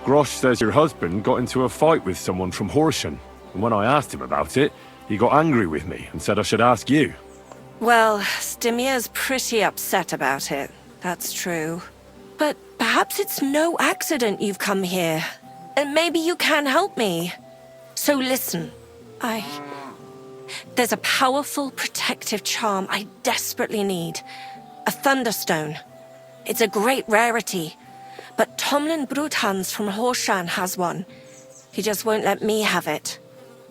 Grosh says your husband got into a fight with someone from Horsham, and when I asked him about it, he got angry with me and said I should ask you. Well, Stimir's pretty upset about it. That's true. But perhaps it's no accident you've come here. And maybe you can help me. So listen, There's a powerful protective charm I desperately need. A Thunderstone. It's a great rarity. But Tomlin Bruthans from Horshan has one. He just won't let me have it.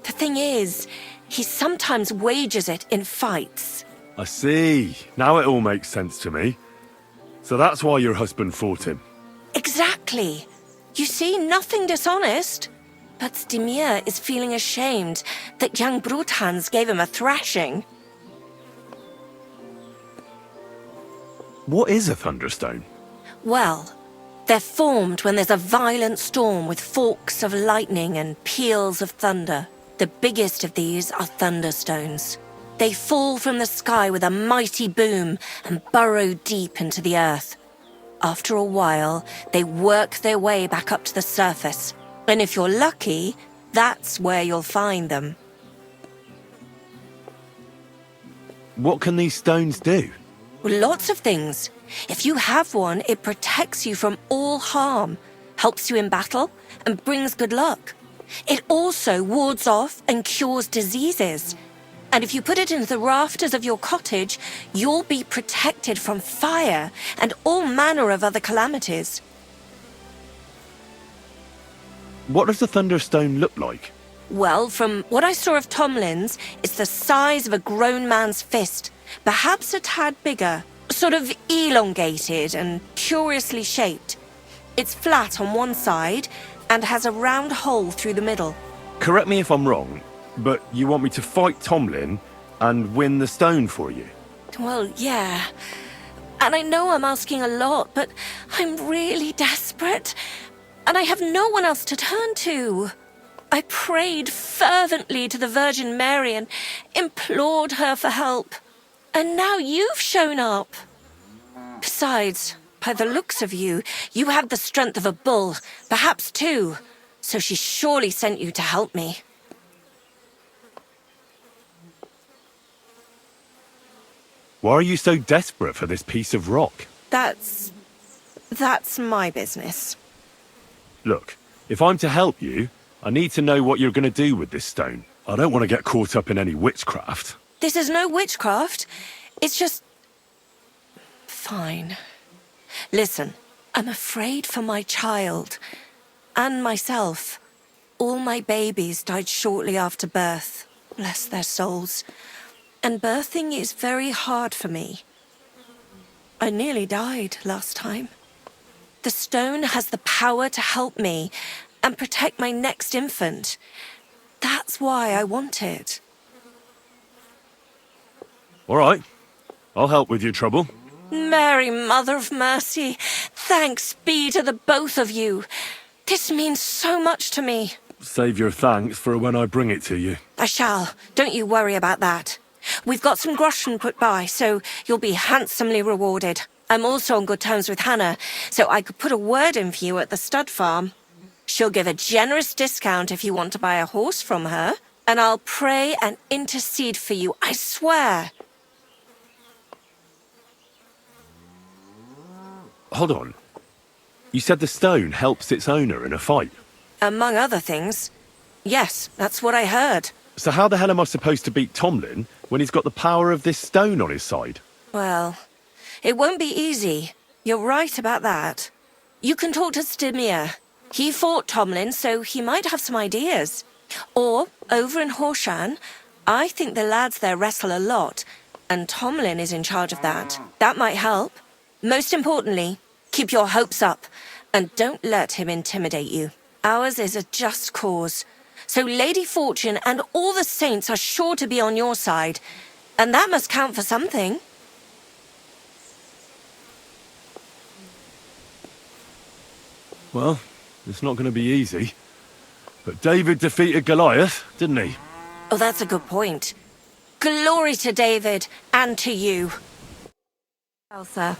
The thing is, he sometimes wages it in fights. I see. Now it all makes sense to me. So that's why your husband fought him. Exactly. You see, nothing dishonest. But Stimir is feeling ashamed that young Bruthans gave him a thrashing. What is a Thunderstone? Well, they're formed when there's a violent storm with forks of lightning and peals of thunder. The biggest of these are Thunderstones. They fall from the sky with a mighty boom and burrow deep into the earth. After a while, they work their way back up to the surface. And if you're lucky, that's where you'll find them. What can these stones do? Well, lots of things. If you have one, it protects you from all harm, helps you in battle, and brings good luck. It also wards off and cures diseases. And if you put it into the rafters of your cottage, you'll be protected from fire and all manner of other calamities. What does the Thunderstone look like? Well, from what I saw of Tomlin's, it's the size of a grown man's fist, perhaps a tad bigger, sort of elongated and curiously shaped. It's flat on one side and has a round hole through the middle. Correct me if I'm wrong, but you want me to fight Tomlin and win the stone for you? Well, yeah. And I know I'm asking a lot, but I'm really desperate. And I have no one else to turn to. I prayed fervently to the Virgin Mary and implored her for help. And now you've shown up. Besides, by the looks of you, you have the strength of a bull, perhaps two. So she surely sent you to help me. Why are you so desperate for this piece of rock? That's my business. Look, if I'm to help you, I need to know what you're going to do with this stone. I don't want to get caught up in any witchcraft. This is no witchcraft. It's just... Fine. Listen, I'm afraid for my child. And myself. All my babies died shortly after birth. Bless their souls. And birthing is very hard for me. I nearly died last time. The stone has the power to help me and protect my next infant. That's why I want it. All right. I'll help with your trouble. Mary, Mother of Mercy, thanks be to the both of you. This means so much to me. Save your thanks for when I bring it to you. I shall. Don't you worry about that. We've got some groschen put by, so you'll be handsomely rewarded. I'm also on good terms with Hannah, so I could put a word in for you at the stud farm. She'll give a generous discount if you want to buy a horse from her, and I'll pray and intercede for you, I swear. Hold on. You said the stone helps its owner in a fight. Among other things. Yes, that's what I heard. So how the hell am I supposed to beat Tomlin when he's got the power of this stone on his side? Well, it won't be easy. You're right about that. You can talk to Stimir. He fought Tomlin, so he might have some ideas. Or, over in Horshan, I think the lads there wrestle a lot, and Tomlin is in charge of that. That might help. Most importantly, keep your hopes up, and don't let him intimidate you. Ours is a just cause. So Lady Fortune and all the saints are sure to be on your side, and that must count for something. Well, it's not going to be easy. But David defeated Goliath, didn't he? Oh, that's a good point. Glory to David, and to you. Well, sir.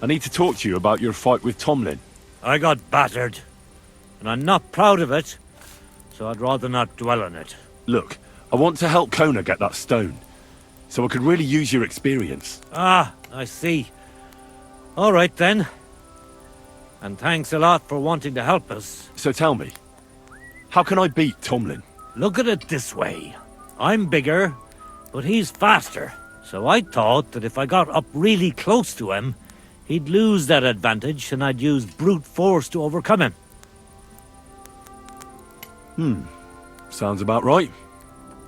I need to talk to you about your fight with Tomlin. I got battered, and I'm not proud of it, so I'd rather not dwell on it. Look, I want to help Kona get that stone, so I could really use your experience. Ah, I see. All right then. And thanks a lot for wanting to help us. So tell me, how can I beat Tomlin? Look at it this way. I'm bigger, but he's faster. So I thought that if I got up really close to him, he'd lose that advantage and I'd use brute force to overcome him. Sounds about right.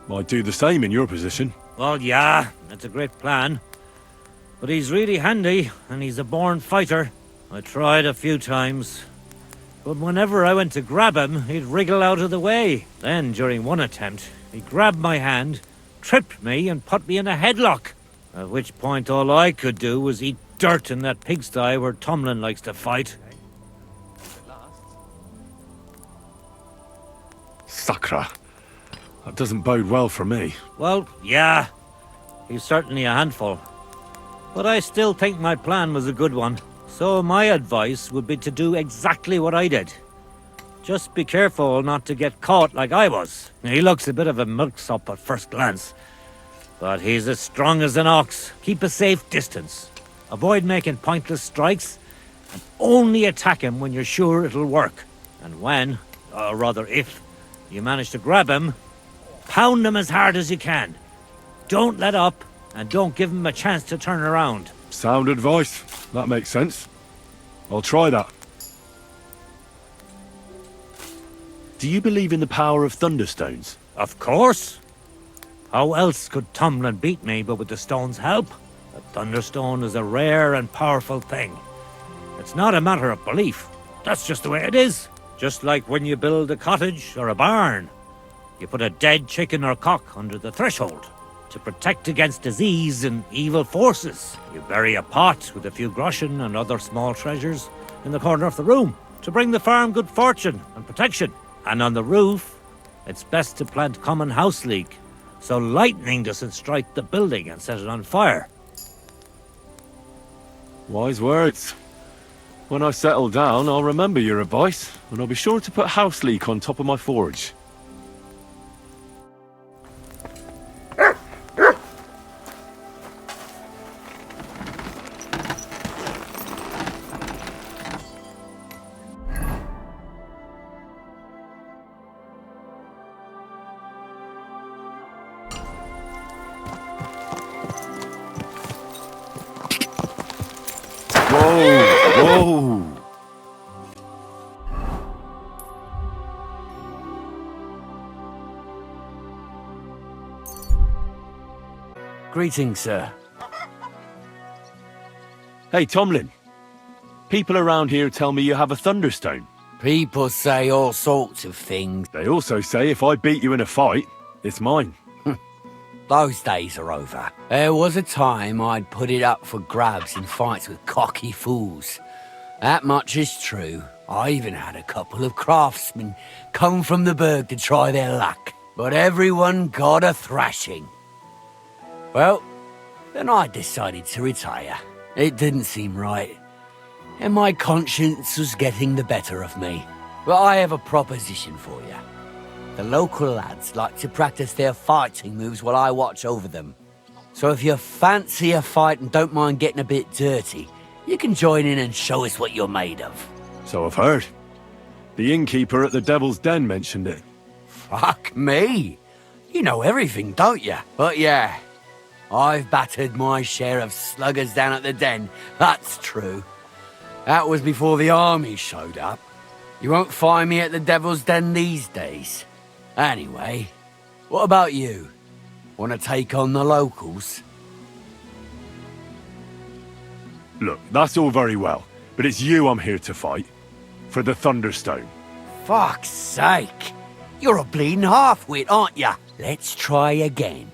I'd do the same in your position. Well, yeah, that's a great plan. But he's really handy, and he's a born fighter. I tried a few times. But whenever I went to grab him, he'd wriggle out of the way. Then, during one attempt, he grabbed my hand, tripped me, and put me in a headlock. At which point all I could do was eat dirt in that pigsty where Tomlin likes to fight. Sakra. That doesn't bode well for me. Well, yeah, he's certainly a handful. But I still think my plan was a good one. So my advice would be to do exactly what I did. Just be careful not to get caught like I was. He looks a bit of a milksop at first glance. But he's as strong as an ox. Keep a safe distance. Avoid making pointless strikes. And only attack him when you're sure it'll work. And when, or rather if, you manage to grab him, pound him as hard as you can. Don't let up, and don't give him a chance to turn around. Sound advice. That makes sense. I'll try that. Do you believe in the power of Thunderstones? Of course. How else could Tomlin beat me but with the stone's help? The Thunderstone is a rare and powerful thing. It's not a matter of belief. That's just the way it is. Just like when you build a cottage or a barn. You put a dead chicken or cock under the threshold to protect against disease and evil forces. You bury a pot with a few groschen and other small treasures in the corner of the room to bring the farm good fortune and protection. And on the roof, it's best to plant common house leek so lightning doesn't strike the building and set it on fire. Wise words. When I settle down, I'll remember your advice, and I'll be sure to put house leek on top of my forge. Whoa! Greetings, sir. Hey, Tomlin. People around here tell me you have a Thunderstone. People say all sorts of things. They also say if I beat you in a fight, it's mine. Those days are over. There was a time I'd put it up for grabs in fights with cocky fools. That much is true. I even had a couple of craftsmen come from the burg to try their luck. But everyone got a thrashing. Well, then I decided to retire. It didn't seem right. And my conscience was getting the better of me. But I have a proposition for you. The local lads like to practice their fighting moves while I watch over them. So if you fancy a fight and don't mind getting a bit dirty, you can join in and show us what you're made of. So I've heard. The innkeeper at the Devil's Den mentioned it. Fuck me. You know everything, don't you? But yeah, I've battered my share of sluggers down at the Den. That's true. That was before the army showed up. You won't find me at the Devil's Den these days. Anyway, what about you? Want to take on the locals? Look, that's all very well, but it's you I'm here to fight. For the Thunderstone. Fuck's sake. You're a bleeding half-wit, aren't ya? Let's try again.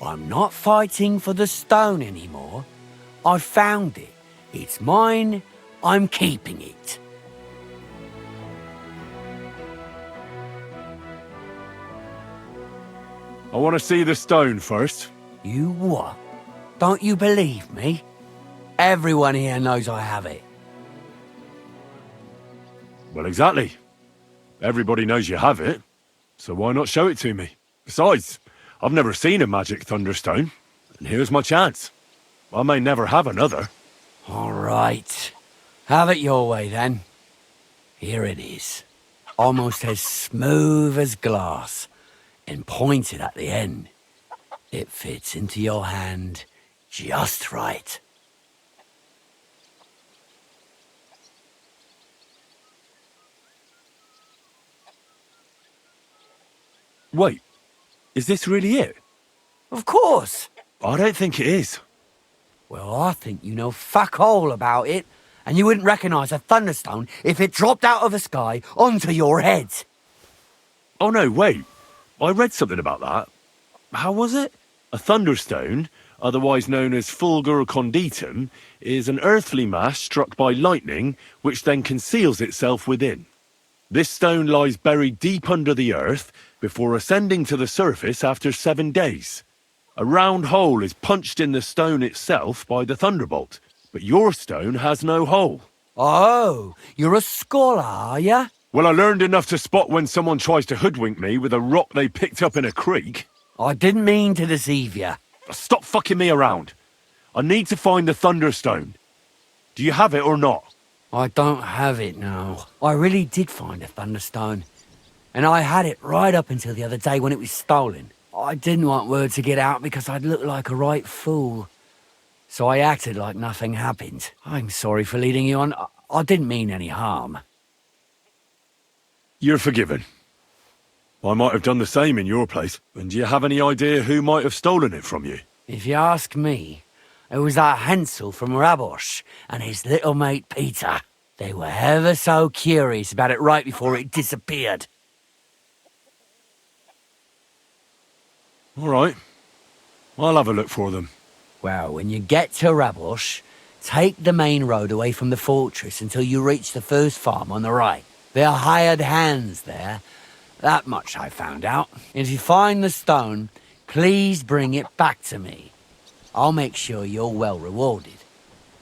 I'm not fighting for the stone anymore. I found it. It's mine. I'm keeping it. I want to see the stone first. You what? Don't you believe me? Everyone here knows I have it. Well, exactly. Everybody knows you have it, so why not show it to me? Besides, I've never seen a magic Thunderstone, and here's my chance. I may never have another. All right. Have it your way, then. Here it is. Almost as smooth as glass, and pointed at the end. It fits into your hand just right. Wait, is this really it? Of course. I don't think it is. Well, I think you know fuck all about it, and you wouldn't recognise a Thunderstone if it dropped out of the sky onto your head. Oh no, wait. I read something about that. How was it? A Thunderstone, otherwise known as fulgur conditum, is an earthly mass struck by lightning, which then conceals itself within. This stone lies buried deep under the earth before ascending to the surface after 7 days. A round hole is punched in the stone itself by the thunderbolt, but your stone has no hole. Oh, you're a scholar, are ya? Well, I learned enough to spot when someone tries to hoodwink me with a rock they picked up in a creek. I didn't mean to deceive you. Stop fucking me around. I need to find the Thunderstone. Do you have it or not? I don't have it now. I really did find a Thunderstone. And I had it right up until the other day when it was stolen. I didn't want word to get out because I'd look like a right fool. So I acted like nothing happened. I'm sorry for leading you on. I didn't mean any harm. You're forgiven. I might have done the same in your place. And do you have any idea who might have stolen it from you? If you ask me, it was that Hansel from Rabosh and his little mate Peter. They were ever so curious about it right before it disappeared. All right. I'll have a look for them. Well, when you get to Rabosh, take the main road away from the fortress until you reach the first farm on the right. There are hired hands there. That much I found out. If you find the stone, please bring it back to me. I'll make sure you're well rewarded.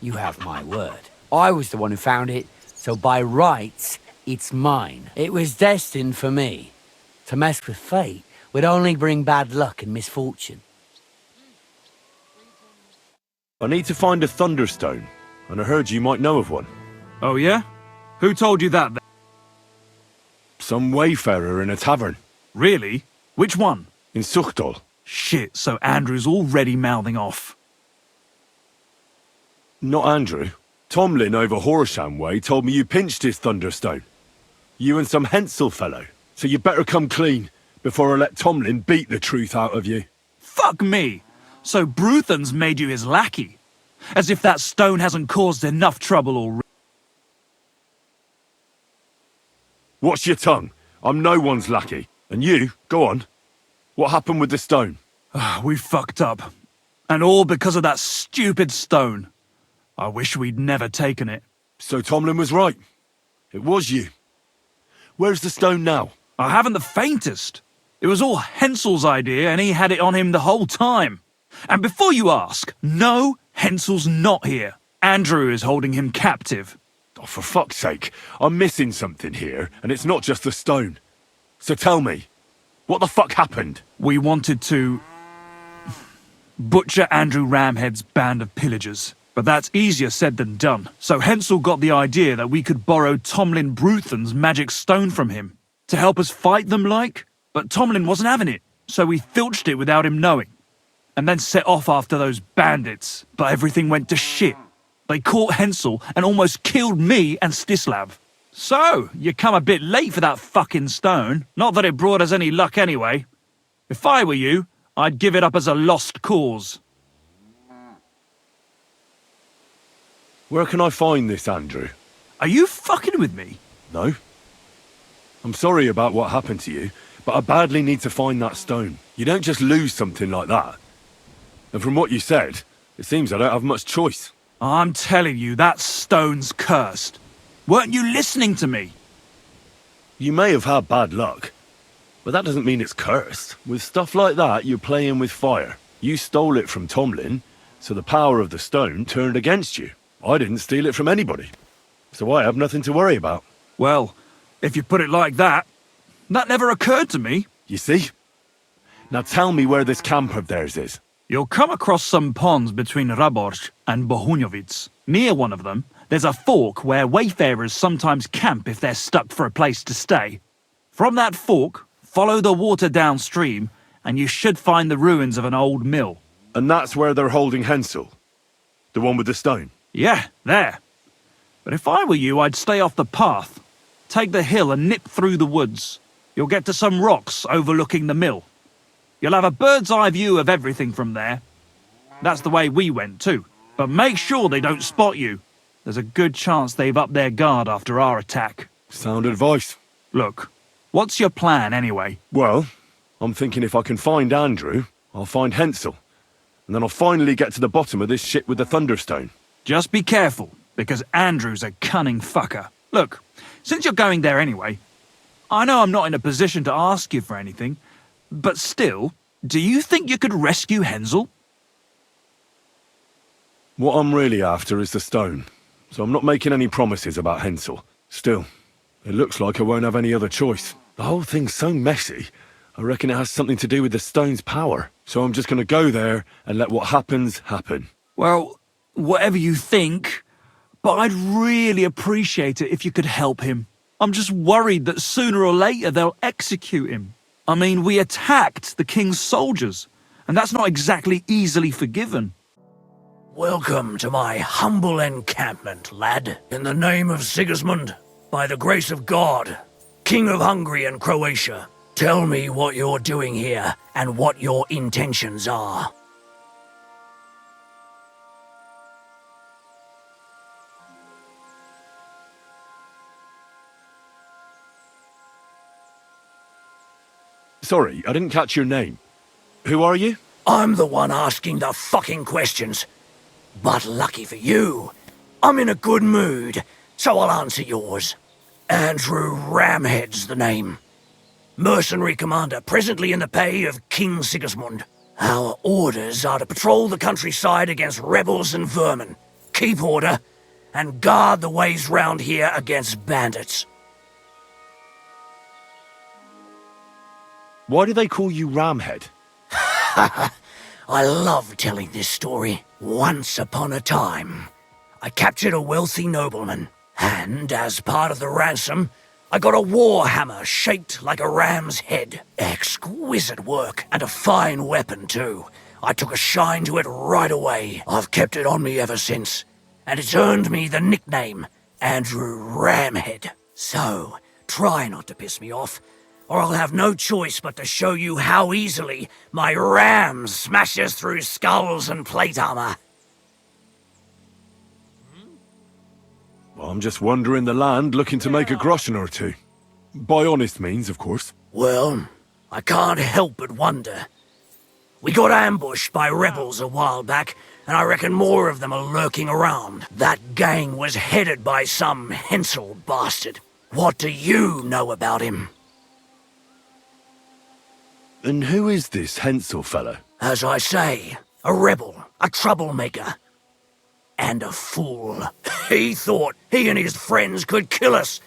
You have my word. I was the one who found it, so by rights, it's mine. It was destined for me. To mess with fate would only bring bad luck and misfortune. I need to find a Thunderstone, and I heard you might know of one. Oh yeah? Who told you that then? Some wayfarer in a tavern. Really? Which one? In Suchtol. Shit, so Andrew's already mouthing off. Not Andrew. Tomlin over Horsham way told me you pinched his Thunderstone. You and some Hensel fellow. So you better come clean before I let Tomlin beat the truth out of you. Fuck me! So Bruthan's made you his lackey? As if that stone hasn't caused enough trouble already. Watch your tongue. I'm no one's lackey. And you, go on. What happened with the stone? We fucked up. And all because of that stupid stone. I wish we'd never taken it. So Tomlin was right. It was you. Where's the stone now? I haven't the faintest. It was all Hensel's idea and he had it on him the whole time. And before you ask, no, Hensel's not here. Andrew is holding him captive. Oh, for fuck's sake. I'm missing something here, and it's not just the stone. So tell me, what the fuck happened? We wanted to butcher Andrew Ramhead's band of pillagers. But that's easier said than done. So Hensel got the idea that we could borrow Tomlin Bruthan's magic stone from him. To help us fight them like. But Tomlin wasn't having it. So we filched it without him knowing. And then set off after those bandits. But everything went to shit. They caught Hensel and almost killed me and Stislav. So, you come a bit late for that fucking stone. Not that it brought us any luck anyway. If I were you, I'd give it up as a lost cause. Where can I find this, Andrew? Are you fucking with me? No. I'm sorry about what happened to you, but I badly need to find that stone. You don't just lose something like that. And from what you said, it seems I don't have much choice. I'm telling you, that stone's cursed. Weren't you listening to me? You may have had bad luck, but that doesn't mean it's cursed. With stuff like that, you're playing with fire. You stole it from Tomlin, So the power of the stone turned against you. I didn't steal it from anybody. So I have nothing to worry about. Well, if you put it like that, that never occurred to me. You see? Now tell me where this camp of theirs is. You'll come across some ponds between Raborj and Bohunjovic. Near one of them, there's a fork where wayfarers sometimes camp if they're stuck for a place to stay. From that fork, follow the water downstream, and you should find the ruins of an old mill. And that's where they're holding Hensel? The one with the stone? Yeah, there. But if I were you, I'd stay off the path. Take the hill and nip through the woods. You'll get to some rocks overlooking the mill. You'll have a bird's eye view of everything from there. That's the way we went too. But make sure they don't spot you. There's a good chance they've upped their guard after our attack. Sound advice. Look, what's your plan anyway? Well, I'm thinking if I can find Andrew, I'll find Hensel. And then I'll finally get to the bottom of this shit with the Thunderstone. Just be careful, because Andrew's a cunning fucker. Look, since you're going there anyway, I know I'm not in a position to ask you for anything, but still, do you think you could rescue Hensel? What I'm really after is the stone. So I'm not making any promises about Hensel. Still, it looks like I won't have any other choice. The whole thing's so messy. I reckon it has something to do with the stone's power. So I'm just going to go there and let what happens happen. Well, whatever you think, but I'd really appreciate it if you could help him. I'm just worried that sooner or later they'll execute him. I mean, we attacked the king's soldiers, and that's not exactly easily forgiven. Welcome to my humble encampment, lad. In the name of Sigismund, by the grace of God, King of Hungary and Croatia, tell me what you're doing here and what your intentions are. Sorry, I didn't catch your name. Who are you? I'm the one asking the fucking questions. But lucky for you, I'm in a good mood, so I'll answer yours. Andrew Ramhead's the name. Mercenary commander presently in the pay of King Sigismund. Our orders are to patrol the countryside against rebels and vermin, keep order, and guard the ways round here against bandits. Why do they call you Ramhead? I love telling this story. Once upon a time, I captured a wealthy nobleman, and as part of the ransom, I got a war hammer shaped like a ram's head. Exquisite work, and a fine weapon too. I took a shine to it right away. I've kept it on me ever since, and it's earned me the nickname Andrew Ramhead. So, try not to piss me off, or I'll have no choice but to show you how easily my ram smashes through skulls and plate armor. Well, I'm just wandering the land looking to make a groschen or two. By honest means, of course. Well, I can't help but wonder. We got ambushed by rebels a while back, and I reckon more of them are lurking around. That gang was headed by some Hensel bastard. What do you know about him? And who is this Hensel fellow? As I say, a rebel, a troublemaker, and a fool. He thought he and his friends could kill us,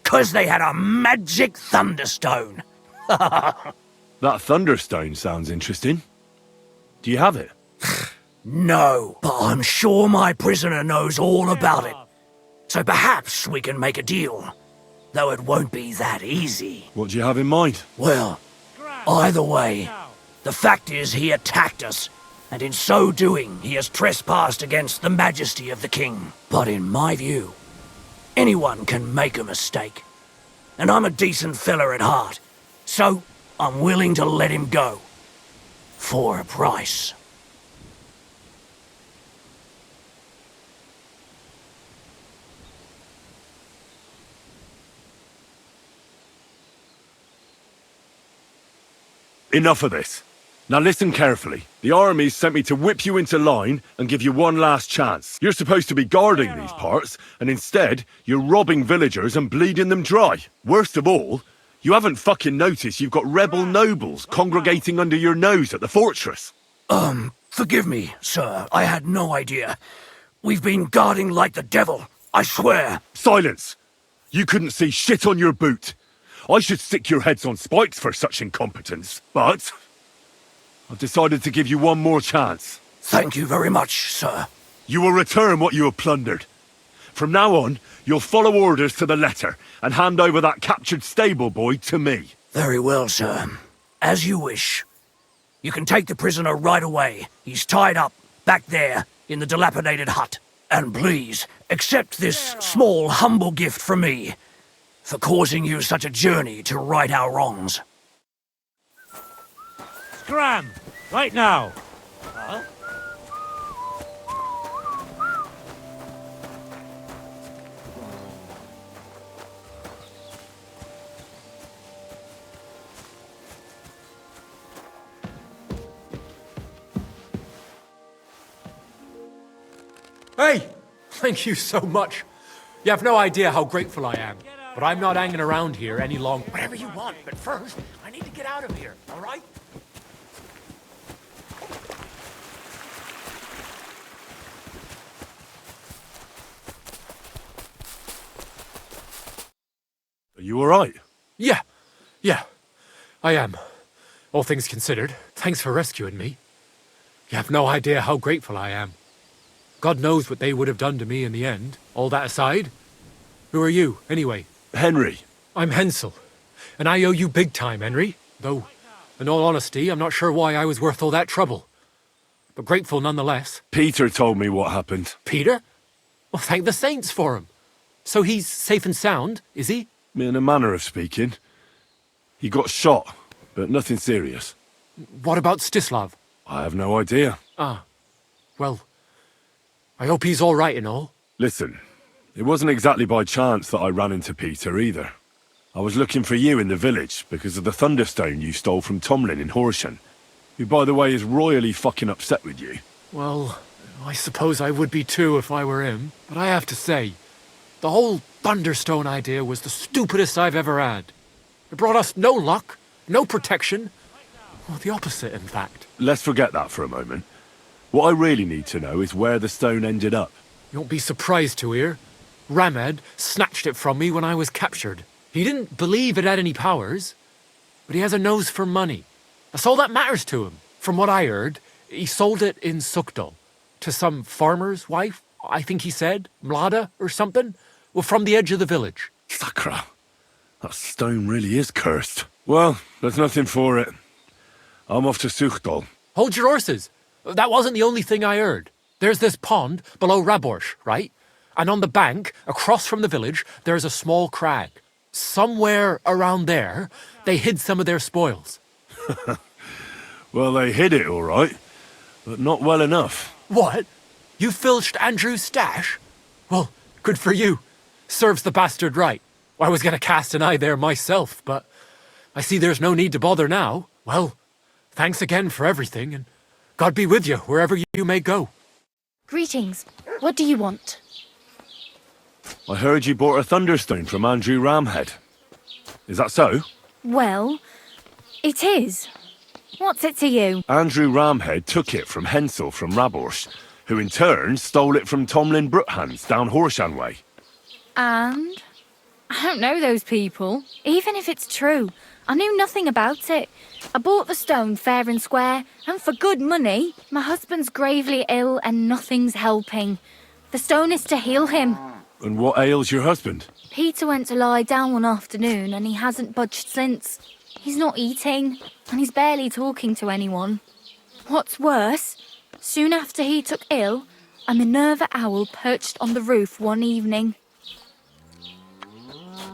'cause they had a magic Thunderstone. That Thunderstone sounds interesting. Do you have it? No, but I'm sure my prisoner knows all about it. So perhaps we can make a deal, though it won't be that easy. What do you have in mind? Well, either way, the fact is he attacked us, and in so doing he has trespassed against the majesty of the king. But in my view, anyone can make a mistake. And I'm a decent fella at heart, so I'm willing to let him go. For a price. Enough of this. Now listen carefully. The army's sent me to whip you into line and give you one last chance. You're supposed to be guarding these parts, and instead, you're robbing villagers and bleeding them dry. Worst of all, you haven't fucking noticed you've got rebel nobles congregating under your nose at the fortress. Forgive me, sir. I had no idea. We've been guarding like the devil, I swear. Silence! You couldn't see shit on your boot. I should stick your heads on spikes for such incompetence, but I've decided to give you one more chance. Thank you very much, sir. You will return what you have plundered. From now on, you'll follow orders to the letter and hand over that captured stable boy to me. Very well, sir. As you wish. You can take the prisoner right away. He's tied up, back there, in the dilapidated hut. And please, accept this small, humble gift from me for causing you such a journey to right our wrongs. Scram! Right now! Hey! Thank you so much. You have no idea how grateful I am. But I'm not hanging around here any longer. Whatever you want, but first, I need to get out of here, all right? Are you alright? Yeah. I am. All things considered, thanks for rescuing me. You have no idea how grateful I am. God knows what they would have done to me in the end. All that aside, who are you, anyway? Henry. I'm Hensel, and I owe you big time, Henry. Though, in all honesty, I'm not sure why I was worth all that trouble. But grateful nonetheless. Peter told me what happened. Peter? Well, thank the saints for him. So he's safe and sound, is he? In a manner of speaking. He got shot, but nothing serious. What about Stislav? I have no idea. Ah, well, I hope he's all right and all. Listen, it wasn't exactly by chance that I ran into Peter either. I was looking for you in the village because of the Thunderstone you stole from Tomlin in Horsham, who, by the way, is royally fucking upset with you. Well, I suppose I would be too if I were him. But I have to say, the whole Thunderstone idea was the stupidest I've ever had. It brought us no luck, no protection. Well, the opposite, in fact. Let's forget that for a moment. What I really need to know is where the stone ended up. You won't be surprised to hear. Ramed snatched it from me when I was captured. He didn't believe it had any powers, but he has a nose for money. That's all that matters to him. From what I heard, he sold it in Sukdal to some farmer's wife, I think he said, Mlada or something, well, from the edge of the village. Sakra. That stone really is cursed. Well, there's nothing for it. I'm off to Sukdal. Hold your horses. That wasn't the only thing I heard. There's this pond below Raborsh, right? And on the bank, across from the village, there's a small crag. Somewhere around there, they hid some of their spoils. Well, they hid it all right, but not well enough. What? You filched Andrew's stash? Well, good for you. Serves the bastard right. I was going to cast an eye there myself, but I see there's no need to bother now. Well, thanks again for everything, and God be with you wherever you may go. Greetings. What do you want? I heard you bought a Thunderstone from Andrew Ramhead. Is that so? Well, it is. What's it to you? Andrew Ramhead took it from Hensel from Raborsh, who in turn stole it from Tomlin Brookhans down Horsham way. And? I don't know those people. Even if it's true, I knew nothing about it. I bought the stone fair and square, and for good money. My husband's gravely ill and nothing's helping. The stone is to heal him. And what ails your husband? Peter went to lie down one afternoon and he hasn't budged since. He's not eating, and he's barely talking to anyone. What's worse, soon after he took ill, a Minerva owl perched on the roof one evening.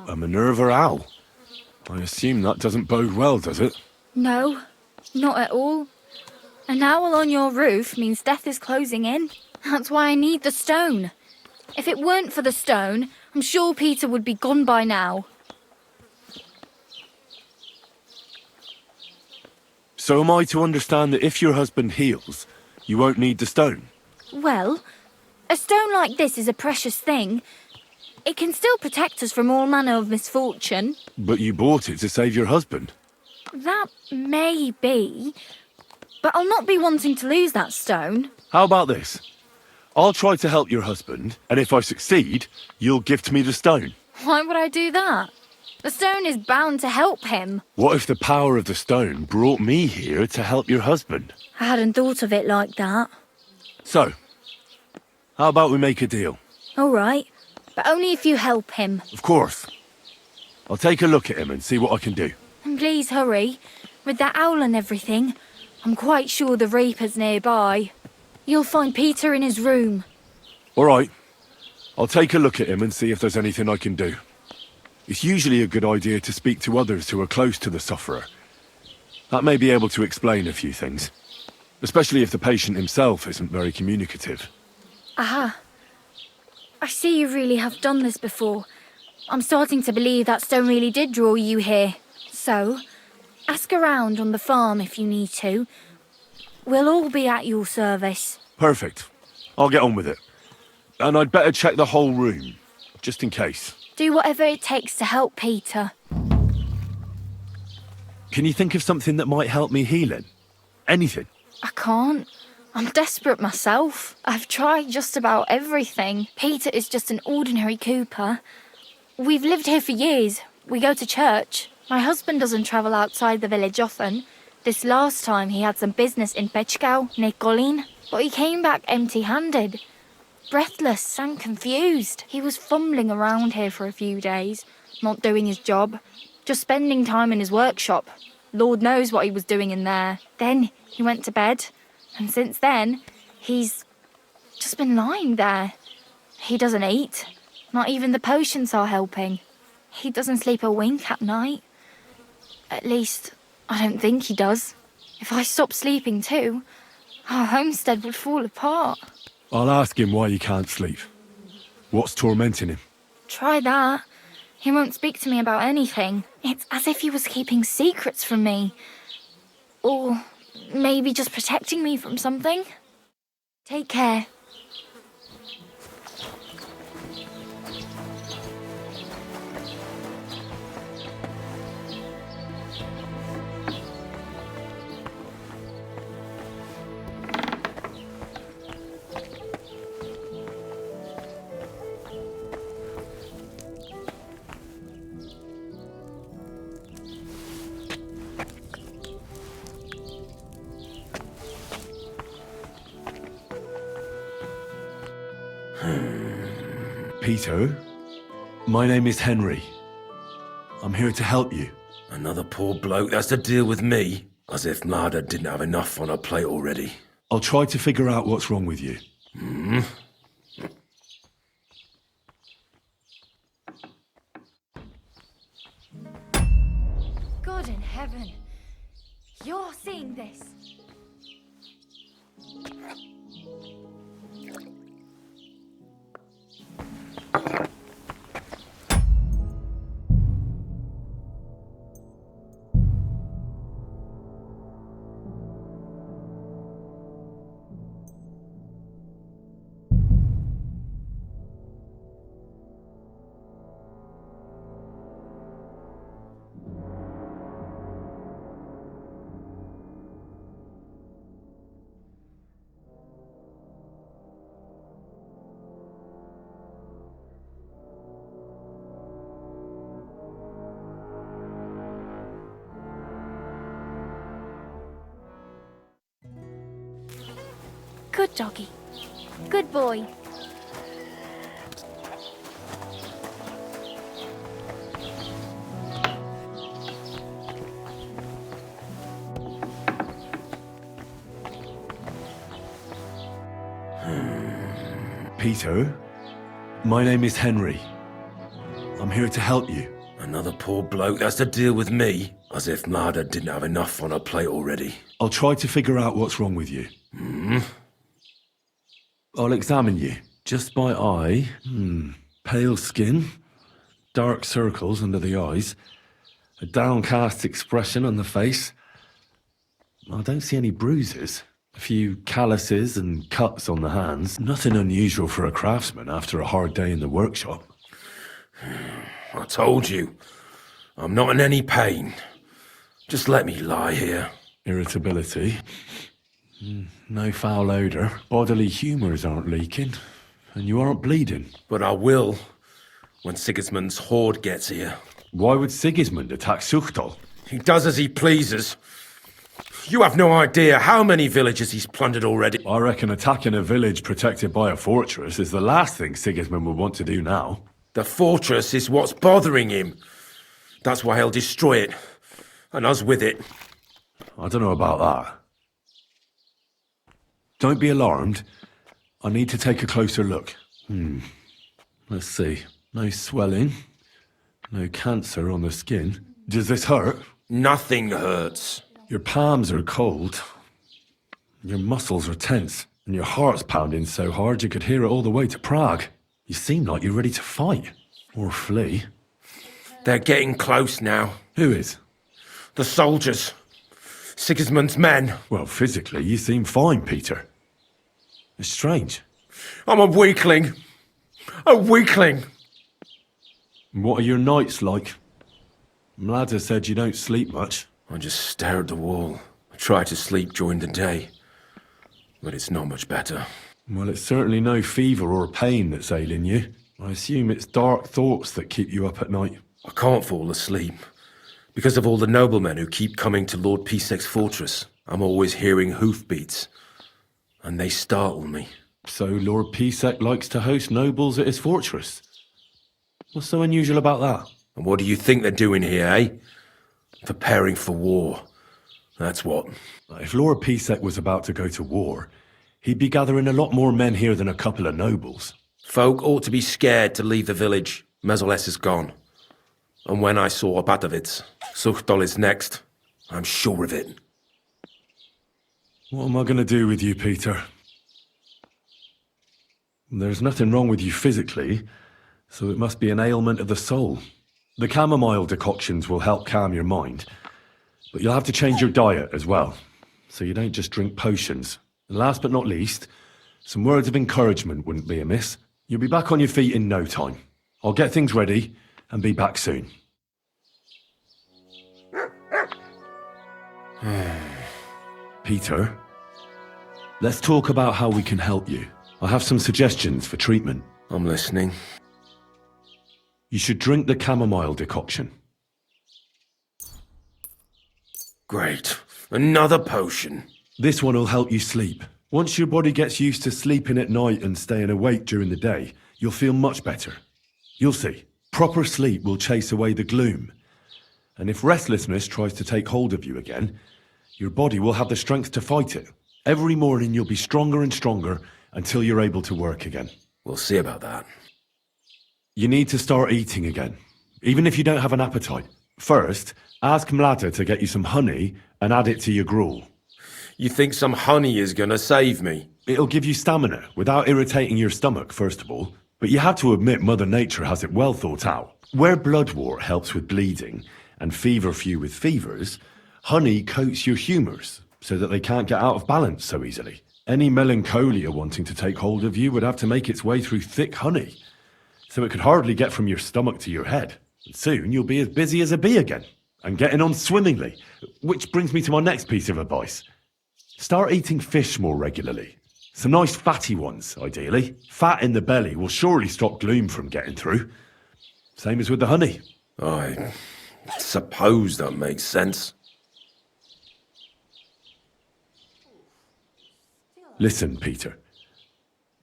A Minerva owl? I assume that doesn't bode well, does it? No, not at all. An owl on your roof means death is closing in. That's why I need the stone. If it weren't for the stone, I'm sure Peter would be gone by now. So am I to understand that if your husband heals, you won't need the stone? Well, a stone like this is a precious thing. It can still protect us from all manner of misfortune. But you bought it to save your husband. That may be, But I'll not be wanting to lose that stone. How about this? I'll try to help your husband, and if I succeed, you'll gift me the stone. Why would I do that? The stone is bound to help him. What if the power of the stone brought me here to help your husband? I hadn't thought of it like that. So, how about we make a deal? All right, but only if you help him. Of course. I'll take a look at him and see what I can do. And please hurry. With that owl and everything, I'm quite sure the Reaper's nearby. You'll find Peter in his room. All right. I'll take a look at him and see if there's anything I can do. It's usually a good idea to speak to others who are close to the sufferer. That may be able to explain a few things, especially if the patient himself isn't very communicative. Aha. I see you really have done this before. I'm starting to believe that stone really did draw you here. So, ask around on the farm if you need to. We'll all be at your service. Perfect. I'll get on with it. And I'd better check the whole room, just in case. Do whatever it takes to help Peter. Can you think of something that might help me healing? Anything? I can't. I'm desperate myself. I've tried just about everything. Peter is just an ordinary Cooper. We've lived here for years. We go to church. My husband doesn't travel outside the village often. This last time he had some business in Pechkau, near Kolin, but he came back empty-handed. Breathless and confused. He was fumbling around here for a few days, not doing his job, just spending time in his workshop. Lord knows what he was doing in there. Then he went to bed, and since then, he's just been lying there. He doesn't eat. Not even the potions are helping. He doesn't sleep a wink at night. At least, I don't think he does. If I stopped sleeping too, our homestead would fall apart. I'll ask him why he can't sleep. What's tormenting him? Try that. He won't speak to me about anything. It's as if he was keeping secrets from me. Or maybe just protecting me from something. Take care. Peter, my name is Henry. I'm here to help you. Another poor bloke that's to deal with me. As if Marder didn't have enough on her plate already. I'll try to figure out what's wrong with you. God in heaven. You're seeing this. Good doggy. Good boy. Peter, my name is Henry. I'm here to help you. Another poor bloke that's to deal with me. As if Marder didn't have enough on her plate already. I'll try to figure out what's wrong with you. I'll examine you. Just by eye. Pale skin. Dark circles under the eyes. A downcast expression on the face. I don't see any bruises. A few calluses and cuts on the hands. Nothing unusual for a craftsman after a hard day in the workshop. I told you. I'm not in any pain. Just let me lie here. Irritability. No foul odour. Bodily humours aren't leaking. And you aren't bleeding. But I will when Sigismund's horde gets here. Why would Sigismund attack Suchtal? He does as he pleases. You have no idea how many villages he's plundered already. I reckon attacking a village protected by a fortress is the last thing Sigismund would want to do now. The fortress is what's bothering him. That's why he'll destroy it. And us with it. I don't know about that. Don't be alarmed. I need to take a closer look. Let's see. No swelling. No cancer on the skin. Does this hurt? Nothing hurts. Your palms are cold. Your muscles are tense. And your heart's pounding so hard you could hear it all the way to Prague. You seem like you're ready to fight. Or flee. They're getting close now. Who is? The soldiers. Sigismund's men. Well, physically, you seem fine, Peter. It's strange. I'm a weakling. A weakling. What are your nights like? Mlada said you don't sleep much. I just stare at the wall. I try to sleep during the day. But it's not much better. Well, it's certainly no fever or pain that's ailing you. I assume it's dark thoughts that keep you up at night. I can't fall asleep. Because of all the noblemen who keep coming to Lord Pisek's fortress. I'm always hearing hoofbeats. And they startle me. So Lord Pisek likes to host nobles at his fortress? What's so unusual about that? And what do you think they're doing here, eh? Preparing for war. That's what. If Lord Pisek was about to go to war, he'd be gathering a lot more men here than a couple of nobles. Folk ought to be scared to leave the village. Mezoles is gone. And when I saw Abatovitz, Suchtol is next. I'm sure of it. What am I going to do with you, Peter? There's nothing wrong with you physically, so it must be an ailment of the soul. The chamomile decoctions will help calm your mind, but you'll have to change your diet as well, so you don't just drink potions. And last but not least, some words of encouragement wouldn't be amiss. You'll be back on your feet in no time. I'll get things ready and be back soon. Peter, let's talk about how we can help you. I have some suggestions for treatment. I'm listening. You should drink the chamomile decoction. Great. Another potion. This one will help you sleep. Once your body gets used to sleeping at night and staying awake during the day, you'll feel much better. You'll see. Proper sleep will chase away the gloom. And if restlessness tries to take hold of you again, your body will have the strength to fight it. Every morning you'll be stronger and stronger until you're able to work again. We'll see about that. You need to start eating again, even if you don't have an appetite. First, ask Mlada to get you some honey and add it to your gruel. You think some honey is gonna save me? It'll give you stamina without irritating your stomach, first of all. But you have to admit Mother Nature has it well thought out. Where bloodwort helps with bleeding and feverfew with fevers, honey coats your humours so that they can't get out of balance so easily. Any melancholia wanting to take hold of you would have to make its way through thick honey, so it could hardly get from your stomach to your head. And soon you'll be as busy as a bee again, and getting on swimmingly. Which brings me to my next piece of advice. Start eating fish more regularly. Some nice fatty ones, ideally. Fat in the belly will surely stop gloom from getting through. Same as with the honey. I suppose that makes sense. Listen, Peter.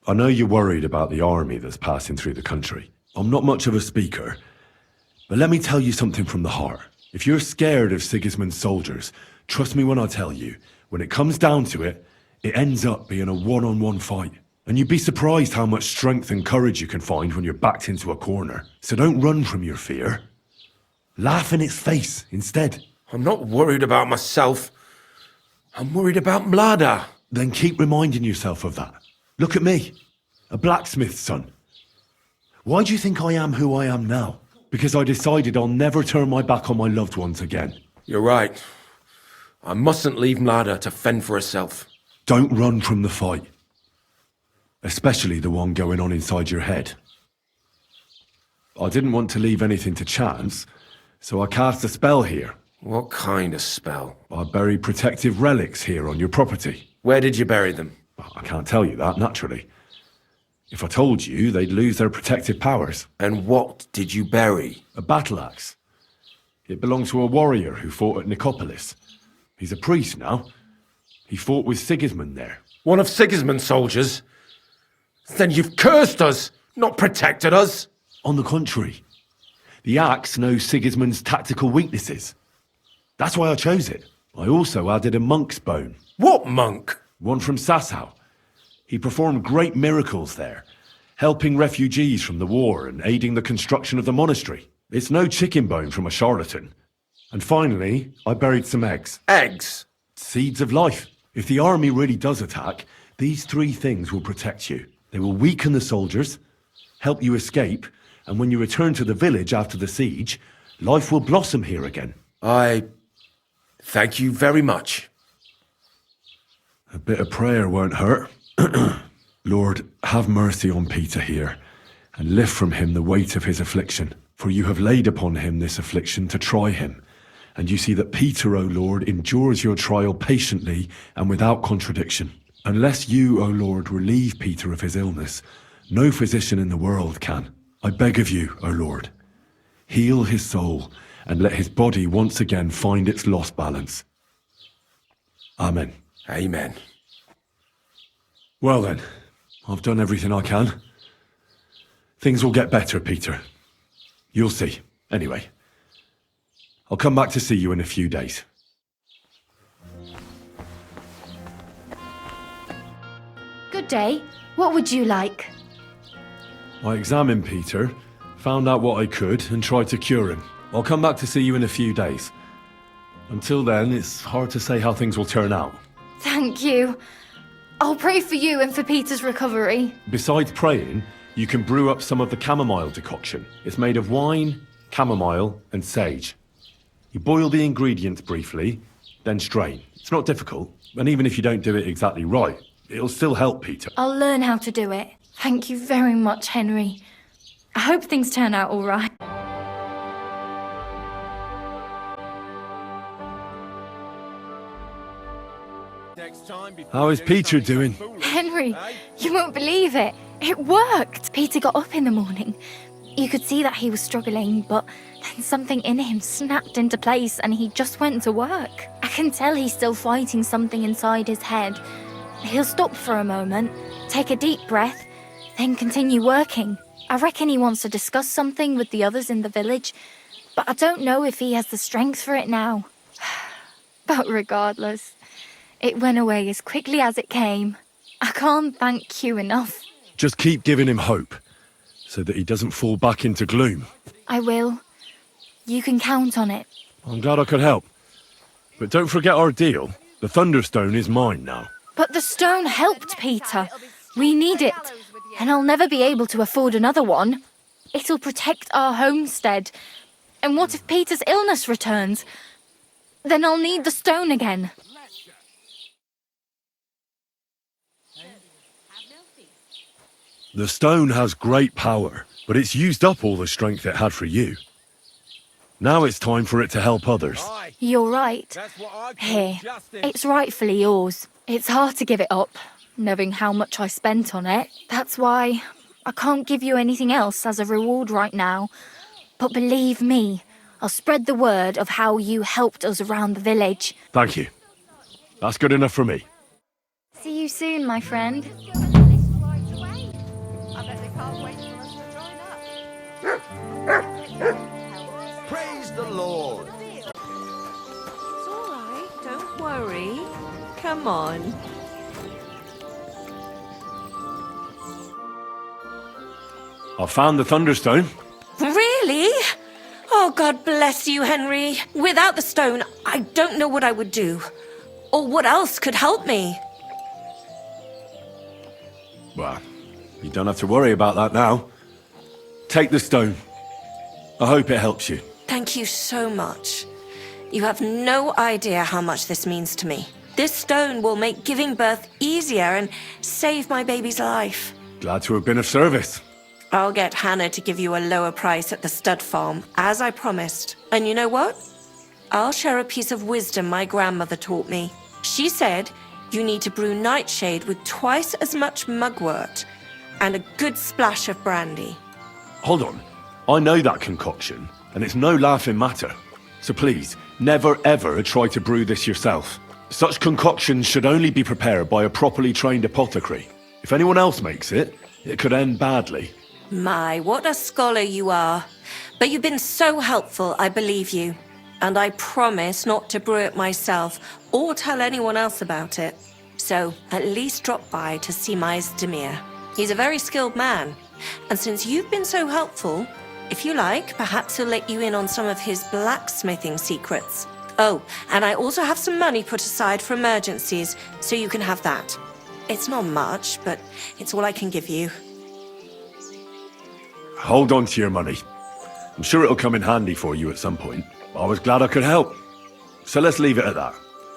I know you're worried about the army that's passing through the country. I'm not much of a speaker, but let me tell you something from the heart. If you're scared of Sigismund's soldiers, trust me when I tell you, when it comes down to it, it ends up being a one-on-one fight. And you'd be surprised how much strength and courage you can find when you're backed into a corner. So don't run from your fear. Laugh in its face instead. I'm not worried about myself. I'm worried about Mlada. Then keep reminding yourself of that. Look at me, a blacksmith's son. Why do you think I am who I am now? Because I decided I'll never turn my back on my loved ones again. You're right. I mustn't leave Mlada to fend for herself. Don't run from the fight. Especially the one going on inside your head. I didn't want to leave anything to chance, so I cast a spell here. What kind of spell? I bury protective relics here on your property. Where did you bury them? I can't tell you that, naturally. If I told you, they'd lose their protective powers. And what did you bury? A battle axe. It belonged to a warrior who fought at Nicopolis. He's a priest now. He fought with Sigismund there. One of Sigismund's soldiers? Then you've cursed us, not protected us. On the contrary, the axe knows Sigismund's tactical weaknesses. That's why I chose it. I also added a monk's bone. What monk? One from Sasau. He performed great miracles there, helping refugees from the war and aiding the construction of the monastery. It's no chicken bone from a charlatan. And finally, I buried some eggs. Eggs? Seeds of life. If the army really does attack, these 3 things will protect you. They will weaken the soldiers, help you escape, and when you return to the village after the siege, life will blossom here again. I thank you very much. A bit of prayer won't hurt. Lord, have mercy on Peter here, and lift from him the weight of his affliction. For you have laid upon him this affliction to try him. And you see that Peter, O Lord, endures your trial patiently and without contradiction. Unless you, O Lord, relieve Peter of his illness, no physician in the world can. I beg of you, O Lord, heal his soul and let his body once again find its lost balance. Amen. Amen. Well then, I've done everything I can. Things will get better, Peter. You'll see. Anyway, I'll come back to see you in a few days. Good day. What would you like? I examined Peter, found out what I could, and tried to cure him. I'll come back to see you in a few days. Until then, it's hard to say how things will turn out. Thank you. I'll pray for you and for Peter's recovery. Besides praying, you can brew up some of the chamomile decoction. It's made of wine, chamomile, and sage. You boil the ingredients briefly, then strain. It's not difficult, and even if you don't do it exactly right, it'll still help Peter. I'll learn how to do it. Thank you very much, Henry. I hope things turn out all right. How is Peter doing? Henry, you won't believe it. It worked. Peter got up in the morning. You could see that he was struggling, but then something in him snapped into place and he just went to work. I can tell he's still fighting something inside his head. He'll stop for a moment, take a deep breath, then continue working. I reckon he wants to discuss something with the others in the village, but I don't know if he has the strength for it now. But regardless, it went away as quickly as it came. I can't thank you enough. Just keep giving him hope, so that he doesn't fall back into gloom. I will. You can count on it. I'm glad I could help. But don't forget our deal. The Thunderstone is mine now. But the stone helped Peter. We need it. And I'll never be able to afford another one. It'll protect our homestead. And what if Peter's illness returns? Then I'll need the stone again. The stone has great power, but it's used up all the strength it had for you. Now it's time for it to help others. You're right. Here, it's rightfully yours. It's hard to give it up, knowing how much I spent on it. That's why I can't give you anything else as a reward right now. But believe me, I'll spread the word of how you helped us around the village. Thank you. That's good enough for me. See you soon, my friend. Praise the Lord. It's all right, don't worry. Come on. I found the Thunderstone. Really? Oh, God bless you, Henry. Without the stone, I don't know what I would do. Or what else could help me. Well, you don't have to worry about that now. Take the stone. I hope it helps you. Thank you so much. You have no idea how much this means to me. This stone will make giving birth easier and save my baby's life. Glad to have been of service. I'll get Hannah to give you a lower price at the stud farm, as I promised. And you know what? I'll share a piece of wisdom my grandmother taught me. She said, You need to brew nightshade with twice as much mugwort and a good splash of brandy. Hold on. I know that concoction, and it's no laughing matter. So please, never ever try to brew this yourself. Such concoctions should only be prepared by a properly trained apothecary. If anyone else makes it, it could end badly. My, what a scholar you are. But you've been so helpful, I believe you. And I promise not to brew it myself or tell anyone else about it. So at least drop by to see my Demir. He's a very skilled man. And since you've been so helpful, if you like, perhaps he'll let you in on some of his blacksmithing secrets. Oh, and I also have some money put aside for emergencies, so you can have that. It's not much, but it's all I can give you. Hold on to your money. I'm sure it'll come in handy for you at some point. I was glad I could help. So let's leave it at that.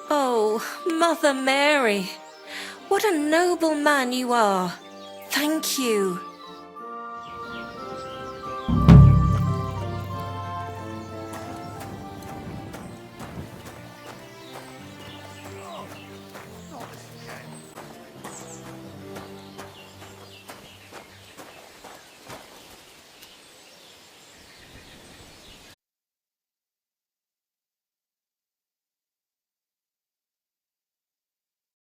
Oh, Mother Mary. What a noble man you are. Thank you.